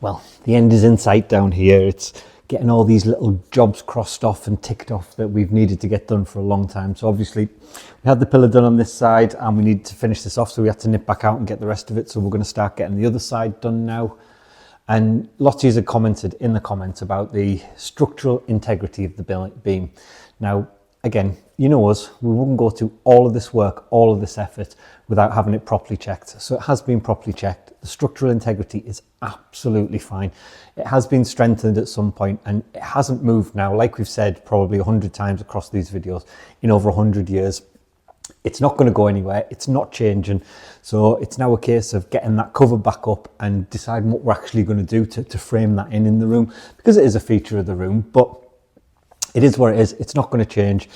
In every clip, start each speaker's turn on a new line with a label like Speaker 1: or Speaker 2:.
Speaker 1: well, the end is in sight down here. It's getting all these little jobs crossed off and ticked off that we've needed to get done for a long time. So obviously we had the pillar done on this side and we need to finish this off, so we had to nip back out and get the rest of it. So we're going to start getting the other side done now. And lots of you had commented in the comments about the structural integrity of the beam. Now, again, you know us, we wouldn't go to all of this work, all of this effort without having it properly checked. So it has been properly checked. The structural integrity is absolutely fine. It has been strengthened at some point and it hasn't moved now, like we've said probably 100 times across these videos, in over 100 years. It's not going to go anywhere. It's not changing. So it's now a case of getting that cover back up and deciding what we're actually going to do to frame that in the room, because it is a feature of the room, but it is what it is. It's not going to change.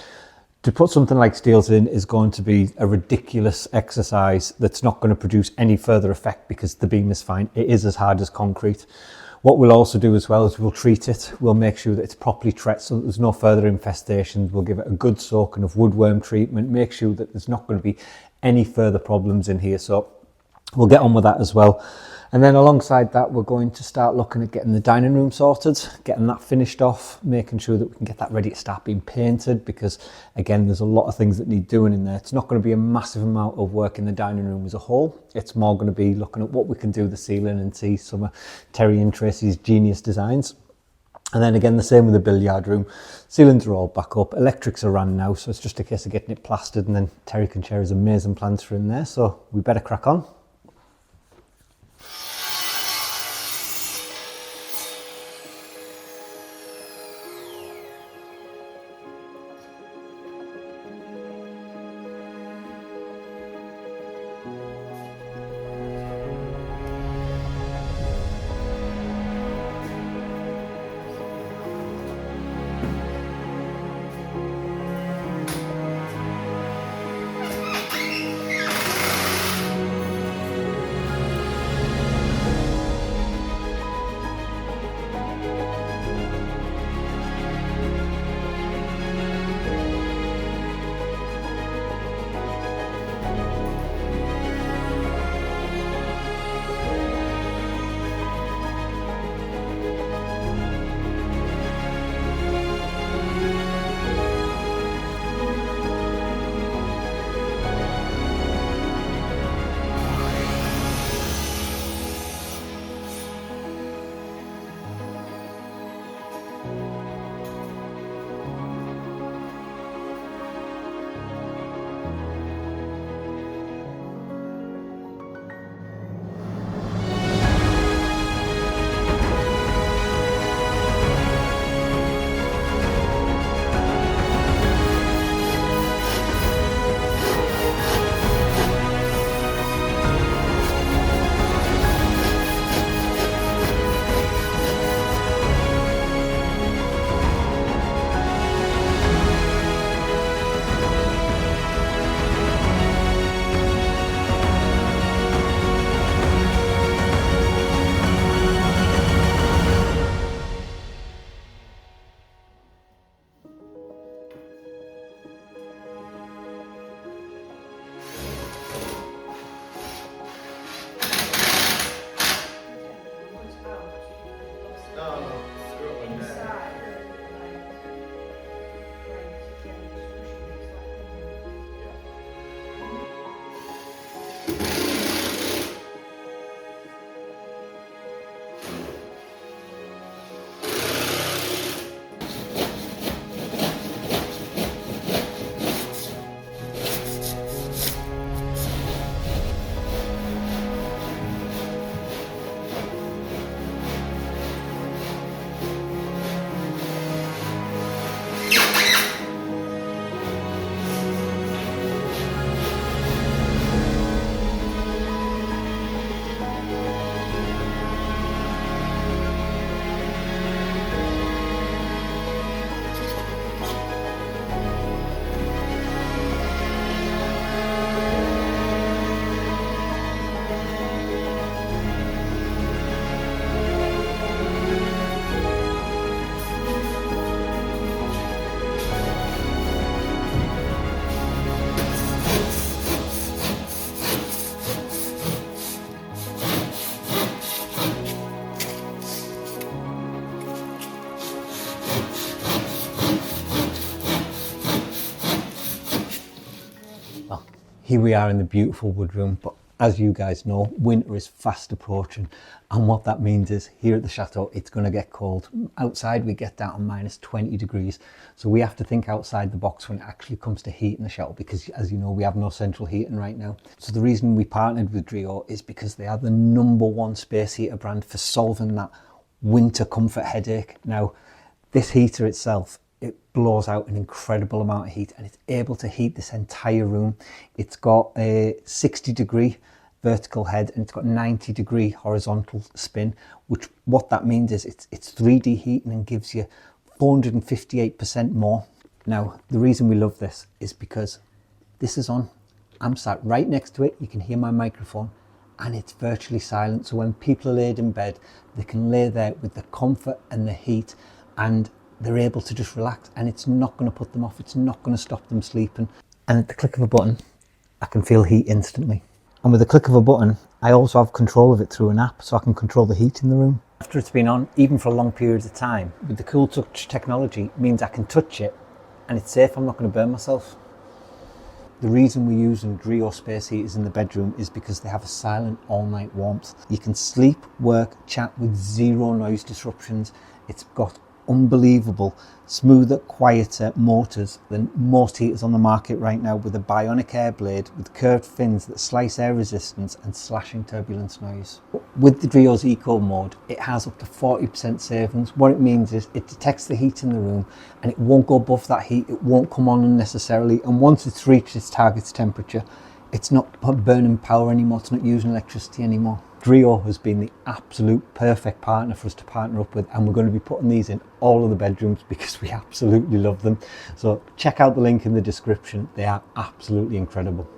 Speaker 1: To put something like steels in is going to be a ridiculous exercise that's not going to produce any further effect because the beam is fine. It is as hard as concrete. What we'll also do as well is we'll treat it. We'll make sure that it's properly treated so that there's no further infestations. We'll give it a good soaking of woodworm treatment, make sure that there's not going to be any further problems in here. So we'll get on with that as well. And then alongside that, we're going to start looking at getting the dining room sorted, getting that finished off, making sure that we can get that ready to start being painted, because again, there's a lot of things that need doing in there. It's not going to be a massive amount of work in the dining room as a whole. It's more going to be looking at what we can do with the ceiling and see some of Terry and Tracy's genius designs. And then again, the same with the billiard room. Ceilings are all back up, electrics are ran now, so it's just a case of getting it plastered, and then Terry can share his amazing plans for in there. So we better crack on. Here we are in the beautiful wood room, but as you guys know, winter is fast approaching, and what that means is here at the Chateau it's going to get cold. Outside we get down to minus 20 degrees, so we have to think outside the box when it actually comes to heating the Chateau, because as you know we have no central heating right now. So the reason we partnered with Dreo is because they are the #1 space heater brand for solving that winter comfort headache. Now this heater itself, it blows out an incredible amount of heat, and it's able to heat this entire room. It's got a 60-degree vertical head and it's got 90-degree horizontal spin, which what that means is it's 3D heating and gives you 458% more. Now the reason we love this is because this is on. I'm sat right next to it, you can hear my microphone, and it's virtually silent, so when people are laid in bed they can lay there with the comfort and the heat, and they're able to just relax, and it's not going to put them off, it's not going to stop them sleeping. And at the click of a button I can feel heat instantly, and with the click of a button I also have control of it through an app, so I can control the heat in the room. After it's been on, even for long periods of time, with the Cool Touch technology, means I can touch it and it's safe, I'm not going to burn myself. The reason we're using Dreo space heaters in the bedroom is because they have a silent all-night warmth. You can sleep, work, chat with zero noise disruptions. It's got unbelievable, smoother, quieter motors than most heaters on the market right now, with a bionic air blade with curved fins that slice air resistance and slashing turbulence noise. With the Dreo's Eco mode, it has up to 40% savings. What it means is it detects the heat in the room and it won't go above that heat, it won't come on unnecessarily, and once it's reached its target temperature, it's not burning power anymore, it's not using electricity anymore. Dreo has been the absolute perfect partner for us to partner up with, and we're going to be putting these in all of the bedrooms because we absolutely love them. So check out the link in the description, they are absolutely incredible.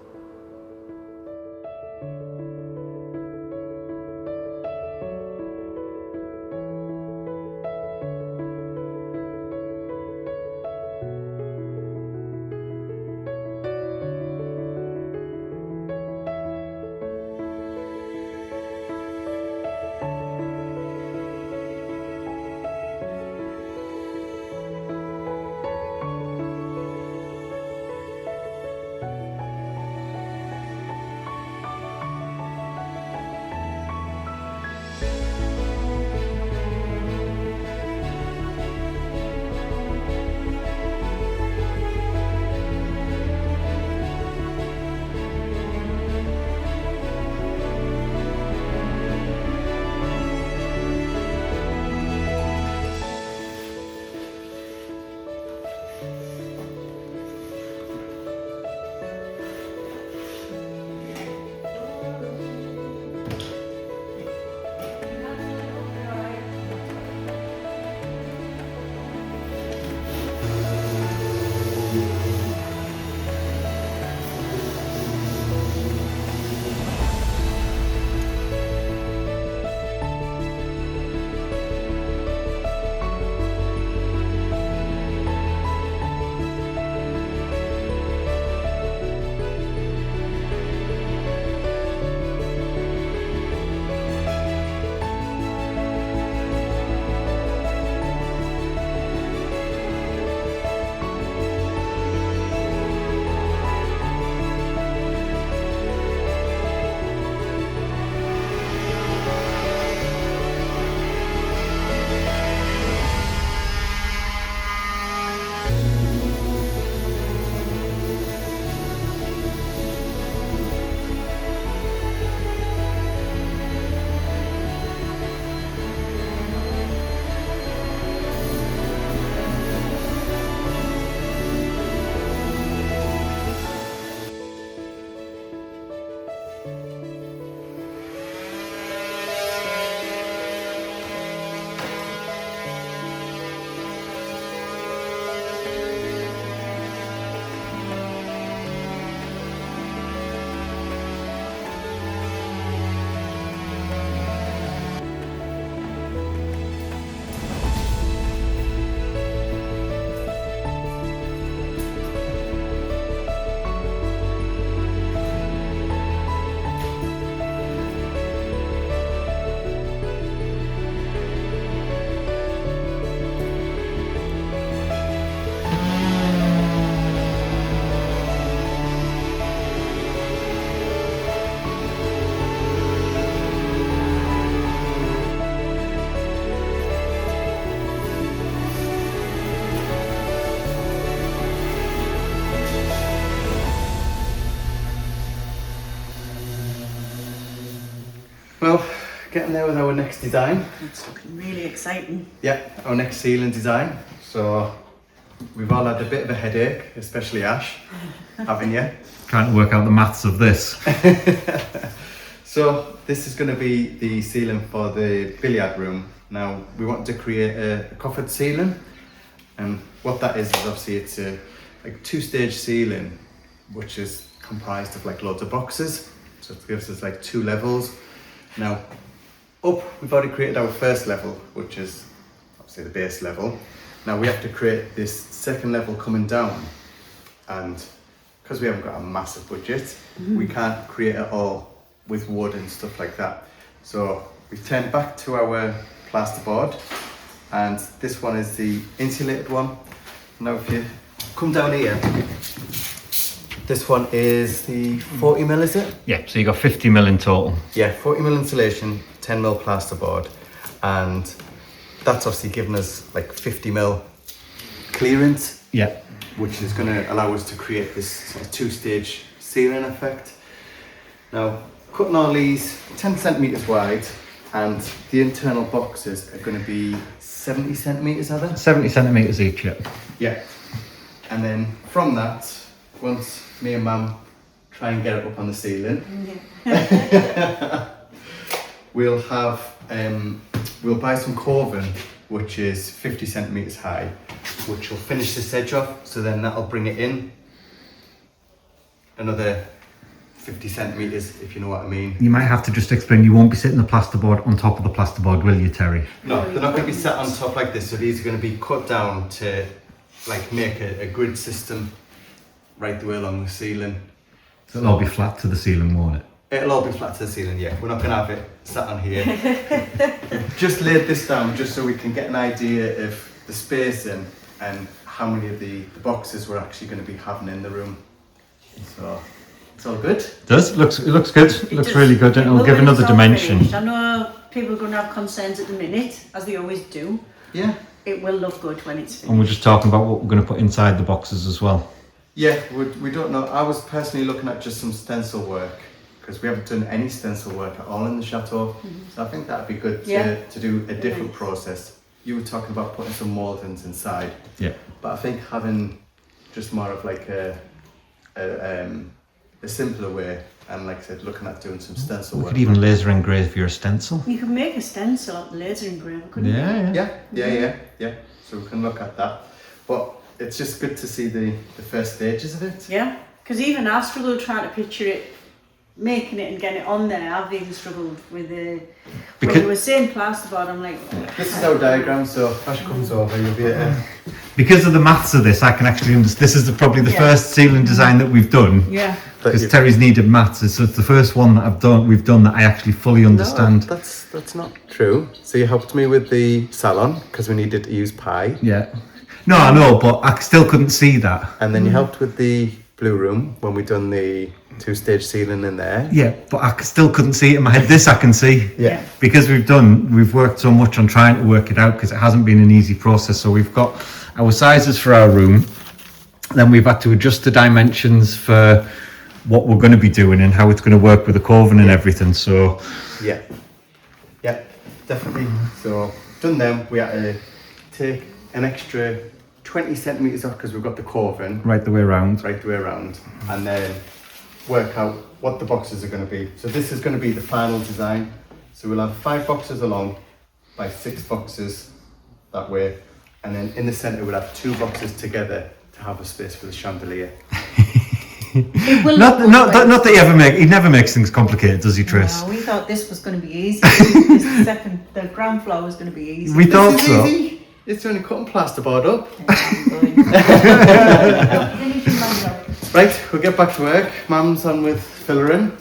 Speaker 2: Well, getting there with our next design.
Speaker 3: It's looking really exciting.
Speaker 2: Yeah, our next ceiling design. So we've all had a bit of a headache, especially Ash, haven't you?
Speaker 1: Trying to work out the maths of this.
Speaker 2: So this is going to be the ceiling for the billiard room. Now we want to create a coffered ceiling, and what that is obviously it's a like 2-stage ceiling, which is comprised of like loads of boxes. So it gives us like 2 levels. Now up we've already created our first level, which is obviously the base level. Now we have to create this second level coming down, and because we haven't got a massive budget, we can't create it all with wood and stuff like that. So we've turned back to our plasterboard, and this one is the insulated one. Now if you come down here, this one is the 40mm, is it?
Speaker 1: Yeah, so you got 50mm in total.
Speaker 2: Yeah, 40mm insulation, 10mm plasterboard, and that's obviously given us like 50mm clearance.
Speaker 1: Yeah.
Speaker 2: Which is going to allow us to create this sort of 2-stage ceiling effect. Now, cutting all these 10 centimetres wide, and the internal boxes are going to be 70 centimetres, are they?
Speaker 1: 70 centimetres each, yeah.
Speaker 2: Yeah. And then from that, once me and Mum try and get it up on the ceiling, we'll have, we'll buy some Corvin, which is 50 centimetres high, which will finish this edge off, so then that'll bring it in another 50 centimetres, if you know what I mean.
Speaker 1: You might have to just explain, you won't be sitting the plasterboard on top of the plasterboard, will you, Terry?
Speaker 2: No, they're not going to be sat on top like this, so these are going to be cut down to like make a grid system right the way along the ceiling.
Speaker 1: So it'll all be flat to the ceiling, won't it?
Speaker 2: It'll all be flat to the ceiling, yeah. We're not going to have it sat on here. Just laid this down just so we can get an idea of the spacing and how many of the boxes we're actually going to be having in the room. So it's all good.
Speaker 1: It does. It looks good. It looks really good, and it'll give another dimension.
Speaker 3: Finished. I know people are going to have concerns at the minute, as they always do.
Speaker 2: Yeah.
Speaker 3: It will look good when it's finished.
Speaker 1: And we're just talking about what we're going to put inside the boxes as well.
Speaker 2: Yeah, we don't know. I was personally looking at just some stencil work, because we haven't done any stencil work at all in the chateau. So I think that'd be good to do a different process. You were talking about putting some mouldings inside.
Speaker 1: Yeah.
Speaker 2: But I think having just more of like a simpler way, and like I said, looking at doing some stencil
Speaker 1: We
Speaker 2: work.
Speaker 1: could even laser engrave your stencil.
Speaker 3: You can make a stencil out of laser engraver, couldn't you?
Speaker 2: Yeah. So we can look at that. But it's just good to see the first stages of it.
Speaker 3: Yeah, because even I've struggled trying to picture it, making it and getting it on there. I've even struggled with the. When you were saying plasterboard, I'm like.
Speaker 2: This is our diagram, so if Ash comes over, you'll be able to.
Speaker 1: Because of the maths of this, I can actually understand. This is probably the first ceiling design that we've done.
Speaker 3: Yeah.
Speaker 1: Because Terry's needed maths, so it's the first one that we've done that I actually fully understand.
Speaker 2: No, that's not true. So you helped me with the salon because we needed to use pi.
Speaker 1: Yeah. No, I know, but I still couldn't see that.
Speaker 2: And then you helped with the blue room when we done the 2-stage ceiling in there.
Speaker 1: Yeah, but I still couldn't see it in my head. This I can see.
Speaker 2: Yeah.
Speaker 1: Because we've worked so much on trying to work it out, because it hasn't been an easy process. So we've got our sizes for our room, then we've had to adjust the dimensions for what we're going to be doing and how it's going to work with the Corvin and everything. So
Speaker 2: yeah, definitely. So done them, we had to take an extra 20 centimetres off because we've got the Corvin
Speaker 1: right the way around,
Speaker 2: and then work out what the boxes are going to be. So this is going to be the final design. So we'll have 5 boxes along by 6 boxes that way, and then in the centre we'll have 2 boxes together to have a space for the chandelier.
Speaker 3: It will
Speaker 1: not that he never makes things complicated, does he, Tris?
Speaker 3: No, we thought this was going to be easy. The ground floor was going to be easy.
Speaker 1: We thought so.
Speaker 2: Easy. It's only cutting plasterboard up. Right, we'll get back to work. Mum's on with fillering.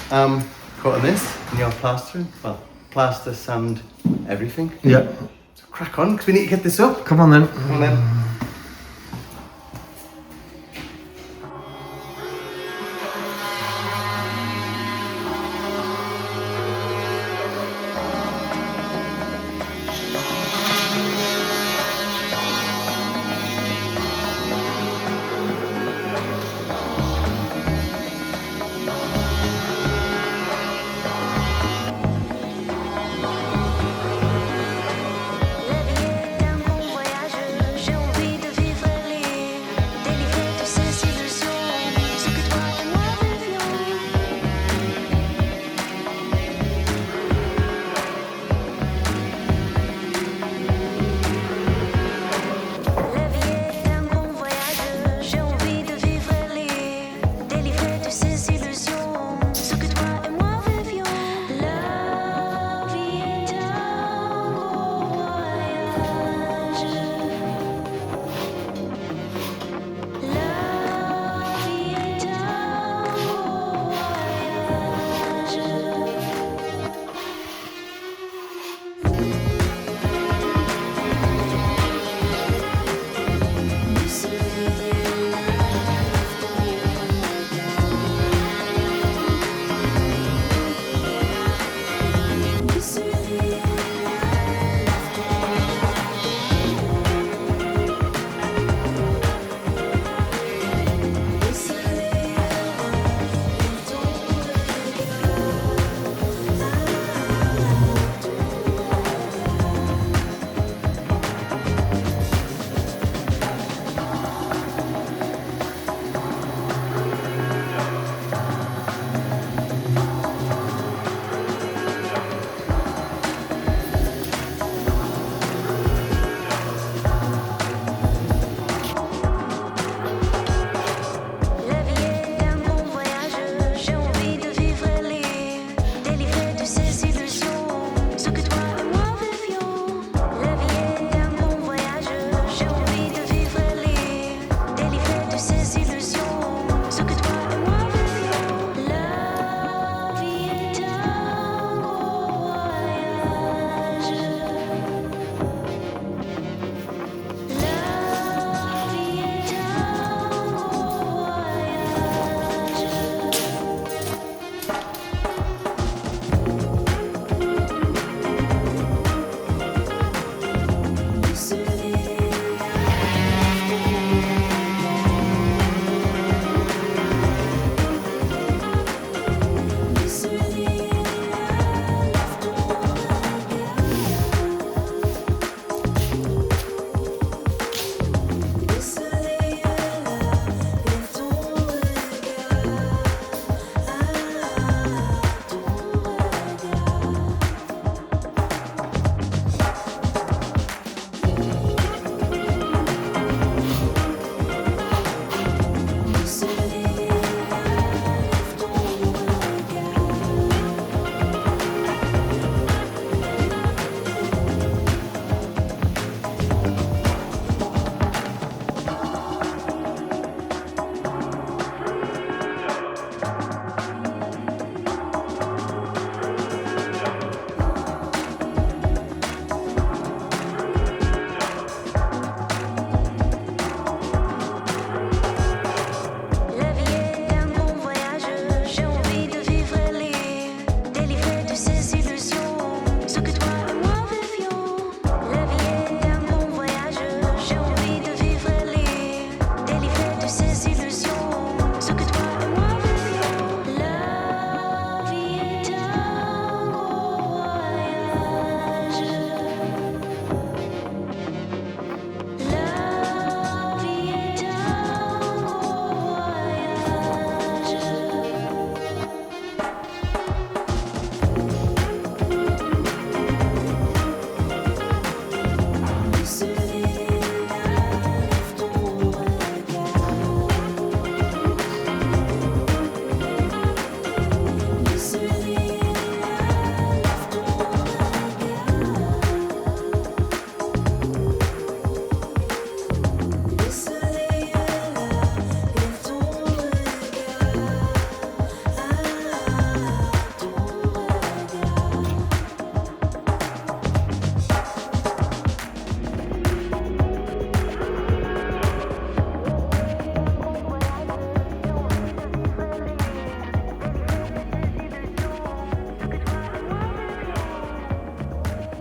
Speaker 2: Cutting this, and you're plastering. Well, plaster, sand, everything.
Speaker 1: Yeah.
Speaker 2: So crack on, because we need to get this up.
Speaker 1: Come on then.
Speaker 2: Come on then.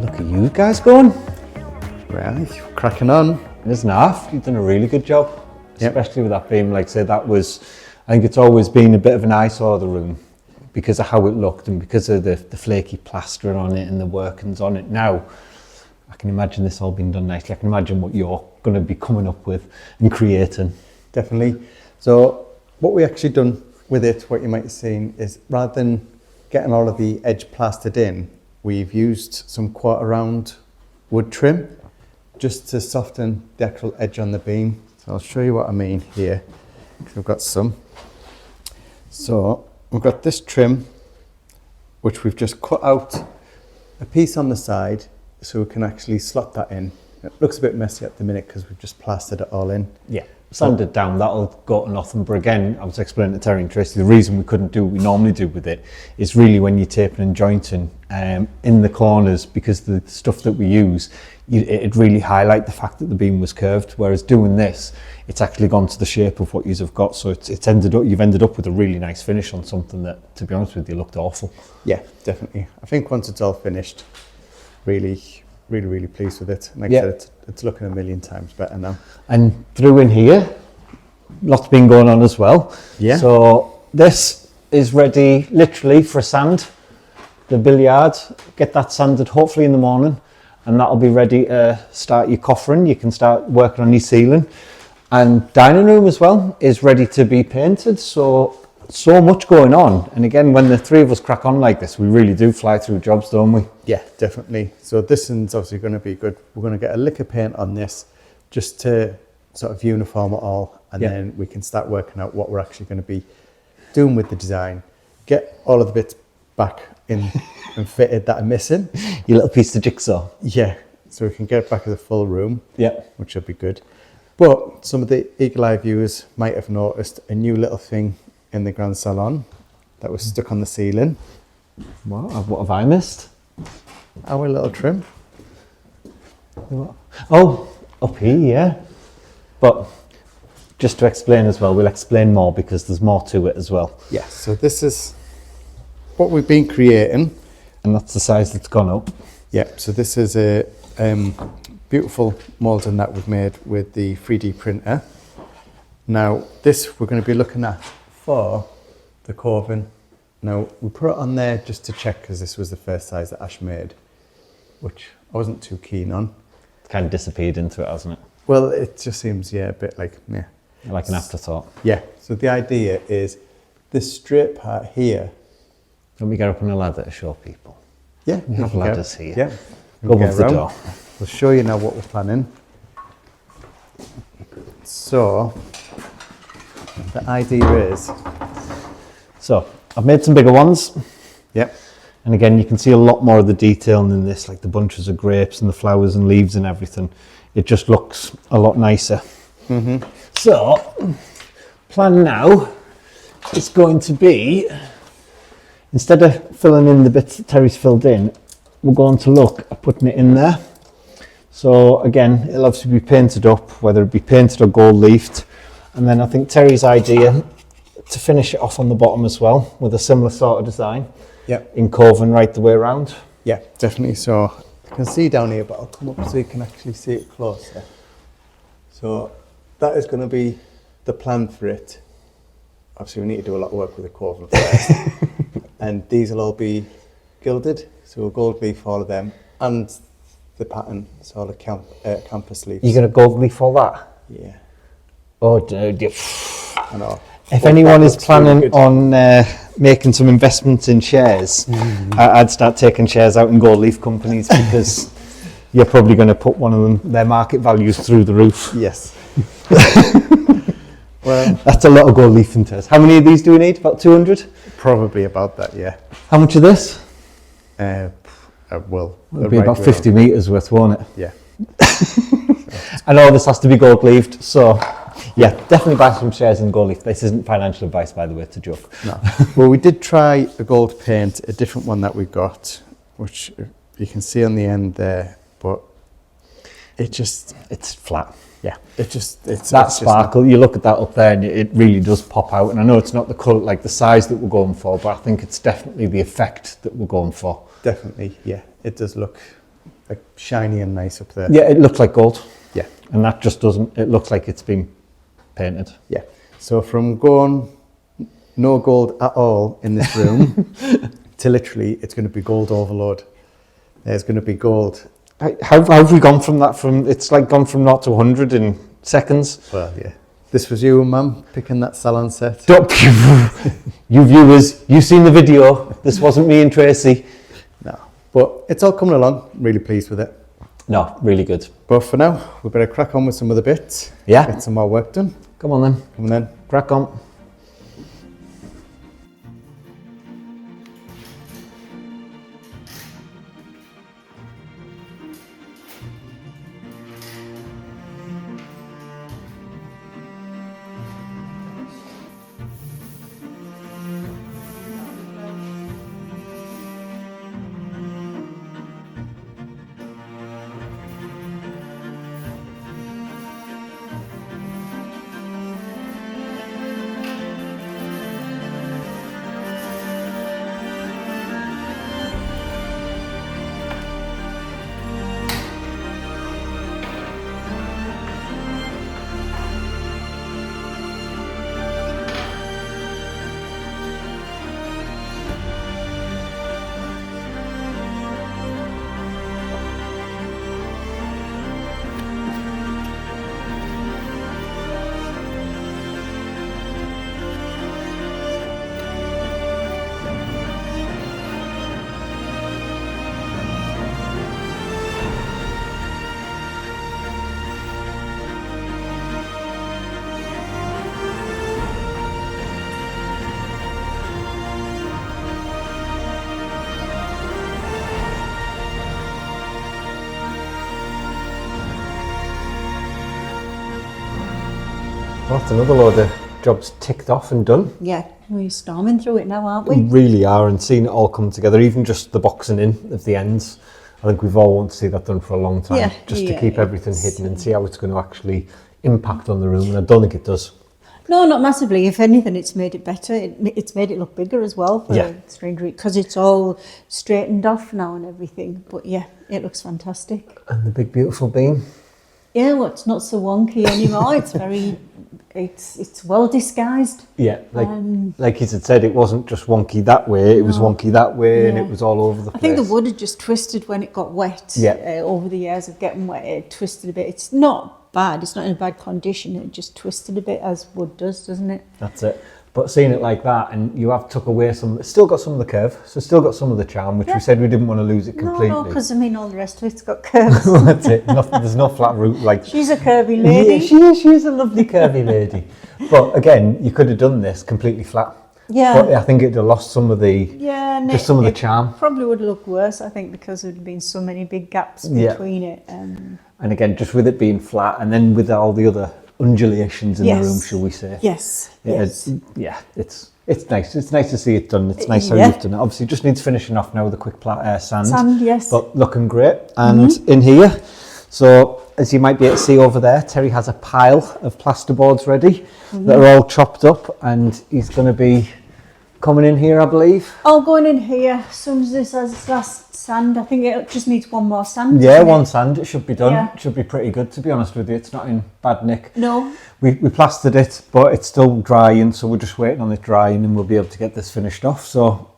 Speaker 1: Look at you guys going.
Speaker 2: Right, cracking on.
Speaker 1: Isn't half? You've done a really good job,
Speaker 2: Yep.
Speaker 1: especially with that beam. Like I say, that was, I think it's always been a bit of an eyesore, the room, because of how it looked and because of the flaky plaster on it and the workings on it. Now, I can imagine this all being done nicely. I can imagine what you're going to be coming up with and creating.
Speaker 2: Definitely. So what we actually done with it, what you might have seen, is rather than getting all of the edge plastered in, we've used some quarter round wood trim just to soften the actual edge on the beam. So I'll show you what I mean here. We've got some. So we've got this trim, which we've just cut out a piece on the side so we can actually slot that in. It looks a bit messy at the minute because we've just plastered it all in.
Speaker 1: Yeah, sanded down, that'll go to nothing. But again, I was explaining to Terry and Tracy, the reason we couldn't do what we normally do with it is really when you're taping and jointing in the corners, because the stuff that we use, it really highlight the fact that the beam was curved. Whereas doing this, it's actually gone to the shape of what you've got. So you've ended up with a really nice finish on something that, to be honest with you, looked awful.
Speaker 2: Yeah, definitely. I think once it's all finished, really pleased with it. Like I said, it's looking a million times better now.
Speaker 1: And through in here, lots been going on as well.
Speaker 2: Yeah.
Speaker 1: So this is ready literally for sand. The billiard, get that sanded hopefully in the morning, and that'll be ready to start your coffering. You can start working on your ceiling. And dining room as well is ready to be painted. So much going on. And again, when the three of us crack on like this, we really do fly through jobs, don't we?
Speaker 2: Yeah, definitely. So this one's obviously going to be good. We're going to get a lick of paint on this just to sort of uniform it all, and then we can start working out what we're actually going to be doing with the design. Get all of the bits back in and fitted that are missing.
Speaker 1: Your little piece of jigsaw.
Speaker 2: Yeah, so we can get it back to the full room, which will be good. But some of the eagle eye viewers might have noticed a new little thing in the grand salon that was stuck on the ceiling.
Speaker 1: What have I missed?
Speaker 2: Our little trim.
Speaker 1: Oh, up here, yeah. But just to explain as well, we'll explain more because there's more to it as well.
Speaker 2: Yeah, so this is what we've been creating.
Speaker 1: And that's the size that's gone up.
Speaker 2: Yeah, so this is a beautiful moulding that we've made with the 3D printer. Now, this we're going to be looking at for the coving. Now, we put it on there just to check because this was the first size that Ash made, which I wasn't too keen on.
Speaker 1: It's kind of disappeared into it, hasn't it?
Speaker 2: Well, it just seems, a bit like, meh.
Speaker 1: Like an afterthought.
Speaker 2: Yeah, so the idea is this straight part here.
Speaker 1: Let me get up on a ladder to show people.
Speaker 2: Yeah,
Speaker 1: we have ladders here.
Speaker 2: Yeah,
Speaker 1: go above the door.
Speaker 2: We'll show you now what we're planning. So, the idea is...
Speaker 1: So, I've made some bigger ones.
Speaker 2: Yep.
Speaker 1: And again, you can see a lot more of the detail in this, like the bunches of grapes and the flowers and leaves and everything. It just looks a lot nicer.
Speaker 2: Mm-hmm.
Speaker 1: So, plan now is going to be, instead of filling in the bits that Terry's filled in, we're going to look at putting it in there. So again, it'll obviously be painted up, whether it be painted or gold leafed. And then I think Terry's idea to finish it off on the bottom as well with a similar sort of design.
Speaker 2: Yep.
Speaker 1: In coving right the way around.
Speaker 2: Yeah, definitely. So you can see down here, but I'll come up so you can actually see it closer. So that is going to be the plan for it. Obviously, we need to do a lot of work with the coving first. And these will all be gilded, so we'll gold leaf all of them, and the pattern, so all the campus leaves.
Speaker 1: You're going to gold leaf all that?
Speaker 2: Yeah.
Speaker 1: Oh, dude.
Speaker 2: I know.
Speaker 1: If anyone is planning on making some investments in shares, I'd start taking shares out in gold leaf companies because you're probably going to put one of them, their market values through the roof.
Speaker 2: Yes. Well,
Speaker 1: that's a lot of gold leaf into it. How many of these do we need? About 200?
Speaker 2: Probably about that, yeah.
Speaker 1: How much of this?
Speaker 2: Well,
Speaker 1: it'll be about 50 metres worth, won't it?
Speaker 2: Yeah.
Speaker 1: And all this has to be gold leafed, so yeah, definitely buy some shares in gold leaf. This isn't financial advice, by the way, to joke.
Speaker 2: No. Well, we did try a gold paint, a different one that we got, which you can see on the end there, but
Speaker 1: it's flat.
Speaker 2: Yeah, it's
Speaker 1: that sparkle. You look at that up there, and it really does pop out. And I know it's not the colour, like the size that we're going for, but I think it's definitely the effect that we're going for.
Speaker 2: Definitely, yeah. It does look like shiny and nice up there.
Speaker 1: Yeah, it looks like gold.
Speaker 2: Yeah.
Speaker 1: And that just doesn't, it looks like it's been painted.
Speaker 2: Yeah. So from going no gold at all in this room to literally it's going to be gold overload. There's going to be gold.
Speaker 1: How have we gone from that? It's like gone from 0 to 100 in seconds.
Speaker 2: Well, yeah. This was you, Mum, picking that salon set.
Speaker 1: You viewers, you've seen the video. This wasn't me and Tracy.
Speaker 2: No, but it's all coming along. Really pleased with it.
Speaker 1: No, really good.
Speaker 2: But for now, we better crack on with some of the bits.
Speaker 1: Yeah.
Speaker 2: Get some more work done.
Speaker 1: Come on then.
Speaker 2: Come on then.
Speaker 1: Crack on. Well, that's another load of jobs ticked off and done.
Speaker 3: Yeah, we're storming through it now, aren't we?
Speaker 1: We really are, and seeing it all come together, even just the boxing in of the ends. I think we've all wanted to see that done for a long time,
Speaker 3: Yeah,
Speaker 1: just to
Speaker 3: yeah,
Speaker 1: keep everything hidden and see how it's going to actually impact on the room, and I don't think it does.
Speaker 3: No, not massively. If anything, it's made it better. It's made it look bigger as well for
Speaker 1: Yeah.
Speaker 3: strange because it's all straightened off now and everything. But yeah, it looks fantastic.
Speaker 1: And the big beautiful beam.
Speaker 3: Yeah, well, it's not so wonky anymore. It's very, it's well disguised.
Speaker 1: Yeah, like he had said, it wasn't just wonky that way, it was wonky that way, and
Speaker 3: Yeah.
Speaker 1: it was all over the
Speaker 3: I
Speaker 1: place.
Speaker 3: think the wood had just twisted when it got wet.
Speaker 1: Yeah.
Speaker 3: Over the years of getting wet, it twisted a bit. It's not bad. It's not in a bad condition. It just twisted a bit as wood does, doesn't it?
Speaker 1: That's it. But seeing it like that, and you have took away some, it's still got some of the curve, so it's still got some of the charm, which we said we didn't want to lose it completely.
Speaker 3: No, because I mean all the rest of it's got curves.
Speaker 1: That's it. There's no flat root like.
Speaker 3: She's a curvy lady.
Speaker 1: Yeah, she is a lovely curvy lady. But again, you could have done this completely flat.
Speaker 3: Yeah.
Speaker 1: But I think it'd have lost some of the,
Speaker 3: Yeah, and
Speaker 1: just some of the charm.
Speaker 3: Probably would look worse, I think, because there'd been so many big gaps
Speaker 1: Yeah.
Speaker 3: between it.
Speaker 1: And again, just with it being flat, and then with all the other undulations in the room, shall we say?
Speaker 3: Yes.
Speaker 1: Yeah, it's nice. It's nice to see it done. It's nice how
Speaker 3: Yeah.
Speaker 1: you've done it. Obviously, just needs finishing off now with a quick sand.
Speaker 3: Sand, yes.
Speaker 1: But looking great. And in here, so as you might be able to see over there, Terry has a pile of plasterboards ready that are all chopped up, and he's going to be coming in here, I believe.
Speaker 3: All going in here as soon as this has its last sand. I think it just needs one more sand.
Speaker 1: Yeah,
Speaker 3: doesn't
Speaker 1: one
Speaker 3: it?
Speaker 1: sand. It should be done.
Speaker 3: Yeah.
Speaker 1: It should be pretty good, to be honest with you. It's not in bad nick.
Speaker 3: No.
Speaker 1: We plastered it, but it's still drying, so we're just waiting on it drying, and we'll be able to get this finished off. So,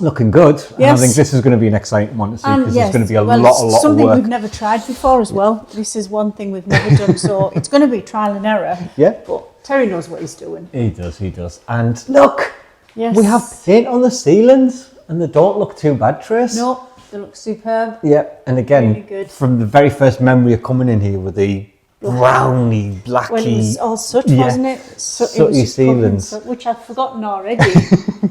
Speaker 1: looking good. And I
Speaker 3: Yes.
Speaker 1: think this is going to be an exciting one to see, because there's going to be a lot
Speaker 3: it's
Speaker 1: of
Speaker 3: something
Speaker 1: work.
Speaker 3: we've never tried before as well. This is one thing we've never done, so it's going to be trial and error.
Speaker 1: Yeah.
Speaker 3: But Terry knows what he's doing.
Speaker 1: He does. And look,
Speaker 3: Yes.
Speaker 1: we have paint on the ceilings, and they don't look too bad, Trace.
Speaker 3: No, they look superb.
Speaker 1: Yeah, and again,
Speaker 3: Really good.
Speaker 1: from the very first memory of coming in here with the browny, blacky...
Speaker 3: When it was all soot,
Speaker 1: Yeah.
Speaker 3: wasn't it?
Speaker 1: Sooty
Speaker 3: just covered in
Speaker 1: ceilings.
Speaker 3: soot, which I've forgotten already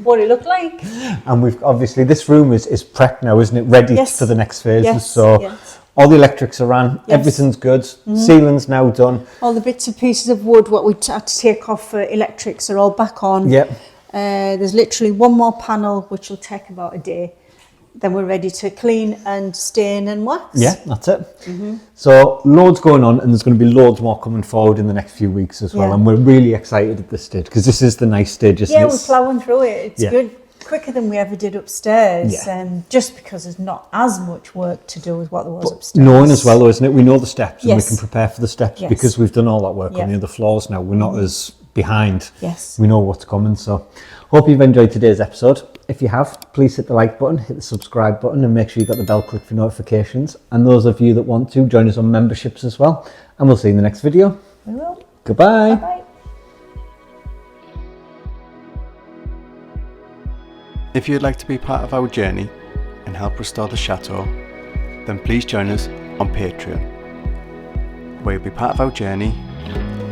Speaker 3: what it looked like.
Speaker 1: And we've obviously, this room is prepped now, isn't it? Ready
Speaker 3: Yes.
Speaker 1: for the next phases.
Speaker 3: Yes,
Speaker 1: So
Speaker 3: yes.
Speaker 1: all the electrics are on,
Speaker 3: Yes.
Speaker 1: everything's good, ceiling's now done.
Speaker 3: All the bits and pieces of wood, what we had to take off for electrics, are all back on.
Speaker 1: Yep.
Speaker 3: There's literally one more panel, which will take about a day. Then we're ready to clean and stain and wax.
Speaker 1: Yeah, that's it. So loads going on, and there's going to be loads more coming forward in the next few weeks as well.
Speaker 3: Yeah.
Speaker 1: And we're really excited at this stage, because this is the nice stage, isn't
Speaker 3: Yeah,
Speaker 1: it?
Speaker 3: we're ploughing through it. It's
Speaker 1: Yeah.
Speaker 3: good. quicker than we ever did upstairs.
Speaker 1: Yeah.
Speaker 3: Just because there's not as much work to do as what there was upstairs.
Speaker 1: Knowing as well, though, isn't it? We know the steps and we
Speaker 3: Yes.
Speaker 1: can prepare for the steps
Speaker 3: Yes.
Speaker 1: because we've done all that work
Speaker 3: Yeah.
Speaker 1: on the other floors now. We're not as behind.
Speaker 3: Yes.
Speaker 1: We know what's coming. So hope you've enjoyed today's episode. If you have, please hit the like button, hit the subscribe button, and make sure you've got the bell clicked for notifications. And those of you that want to, join us on memberships as well. And we'll see you in the next video.
Speaker 3: We will.
Speaker 1: Goodbye.
Speaker 3: Bye.
Speaker 2: If you'd like to be part of our journey and help restore the chateau, then please join us on Patreon, where you'll be part of our journey,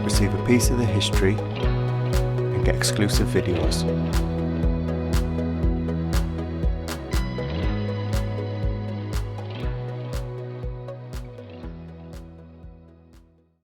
Speaker 2: receive a piece of the history, and get exclusive videos.